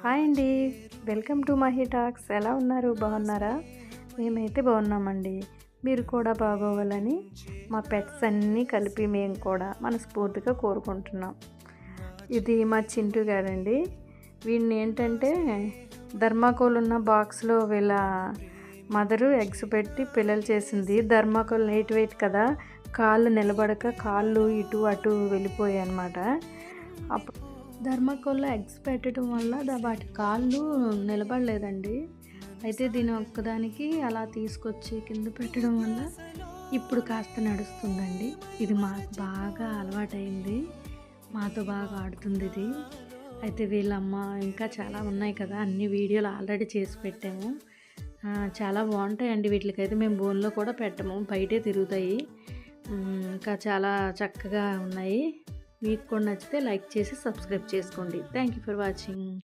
Hi అండి. Welcome to Mahi talks. ఎలా ఉన్నారు? బాగున్నారా? మేమైతే బాగున్నామండి. మీరు కూడా బాగోవాలని మా పెట్స్ అన్నీ కలిపి మేము కూడా మనస్ఫూర్తిగా కోరుకుంటున్నాం. ఇది మా చింటూ గాడండి. వీడిని ఏంటంటే థర్మాకోల్ ఉన్న బాక్స్లో వీళ్ళ మదరు ఎగ్స్ పెట్టి పిల్లలు చేసింది. థర్మాకోల్ లైట్ వెయిట్ కదా, కాళ్ళు నిలబడక కాళ్ళు ఇటు అటు వెళ్ళిపోయాయి అన్నమాట. అప్పుడు థర్మాకోల్లో ఎగ్స్ పెట్టడం వల్ల వాటి కాళ్ళు నిలబడలేదండి. అయితే దీని ఒక్కదానికి అలా తీసుకొచ్చి కింద పెట్టడం వల్ల ఇప్పుడు కాస్త నడుస్తుందండి. ఇది మాకు బాగా అలవాటైంది. మాతో బాగా ఆడుతుంది ఇది. అయితే వీళ్ళమ్మ ఇంకా చాలా ఉన్నాయి కదా, అన్ని వీడియోలు ఆల్రెడీ చేసి పెట్టాము. చాలా బాగుంటాయండి. వీటికైతే మేము బోన్లో కూడా పెట్టము, బయటే తిరుగుతాయి. ఇంకా చాలా చక్కగా ఉన్నాయి. మీకు కూడా నచ్చితే లైక్ చేసి సబ్స్క్రైబ్ చేసుకోండి. Thank you for watching.